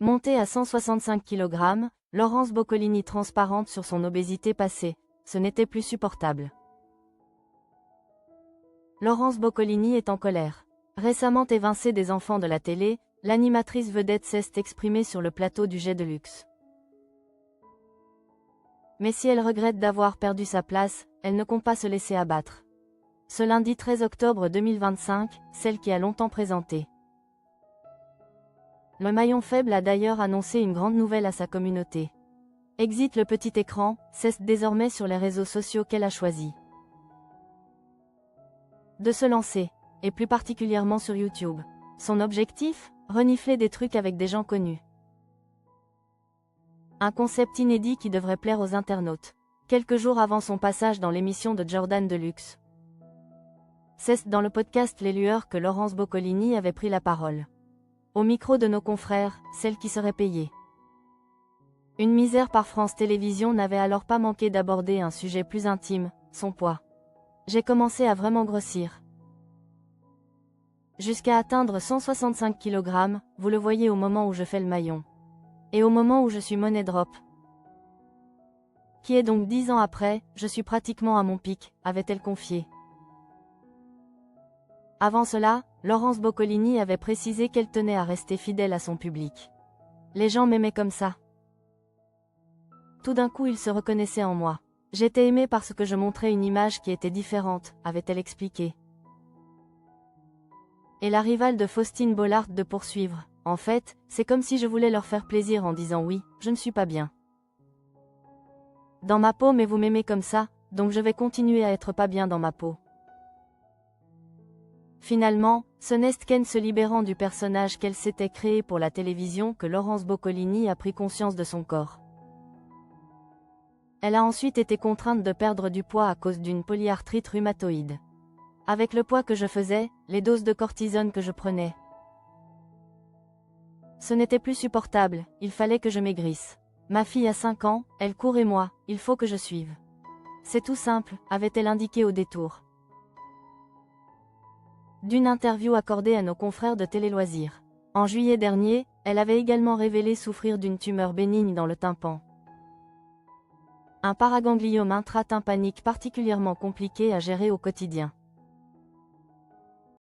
Montée à 165 kg, Laurence Boccolini transparente sur son obésité passée, ce n'était plus supportable. Laurence Boccolini est en colère. Récemment évincée des enfants de la télé, l'animatrice vedette s'est exprimée sur le plateau du Jet de luxe. Mais si elle regrette d'avoir perdu sa place, elle ne compte pas se laisser abattre. Ce lundi 13 octobre 2025, celle qui a longtemps présenté le maillon faible a d'ailleurs annoncé une grande nouvelle à sa communauté. Exit le petit écran, c'est désormais sur les réseaux sociaux qu'elle a choisi de se lancer, et plus particulièrement sur YouTube. Son objectif? Renifler des trucs avec des gens connus. Un concept inédit qui devrait plaire aux internautes. Quelques jours avant son passage dans l'émission de Jordan Deluxe. C'est dans le podcast Les Lueurs que Laurence Boccolini avait pris la parole. Au micro de nos confrères, celle qui serait payée. Une misère par France Télévisions n'avait alors pas manqué d'aborder un sujet plus intime, son poids. J'ai commencé à vraiment grossir. Jusqu'à atteindre 165 kg, vous le voyez au moment où je fais le maillon. Et au moment où je suis money drop. Qui est donc 10 ans après, je suis pratiquement à mon pic, avait-elle confié. Avant cela, Laurence Boccolini avait précisé qu'elle tenait à rester fidèle à son public. Les gens m'aimaient comme ça. Tout d'un coup ils se reconnaissaient en moi. J'étais aimée parce que je montrais une image qui était différente, avait-elle expliqué. Et la rivale de Faustine Bollaert de poursuivre. En fait, c'est comme si je voulais leur faire plaisir en disant oui, je ne suis pas bien dans ma peau mais vous m'aimez comme ça, donc je vais continuer à être pas bien dans ma peau. Finalement, ce n'est qu'en se libérant du personnage qu'elle s'était créé pour la télévision que Laurence Boccolini a pris conscience de son corps. Elle a ensuite été contrainte de perdre du poids à cause d'une polyarthrite rhumatoïde. Avec le poids que je faisais, les doses de cortisone que je prenais, ce n'était plus supportable, il fallait que je maigrisse. Ma fille a 5 ans, elle court et moi, il faut que je suive. C'est tout simple, avait-elle indiqué au détour d'une interview accordée à nos confrères de Télé Loisirs. En juillet dernier, elle avait également révélé souffrir d'une tumeur bénigne dans le tympan. Un paragangliome intratympanique particulièrement compliqué à gérer au quotidien.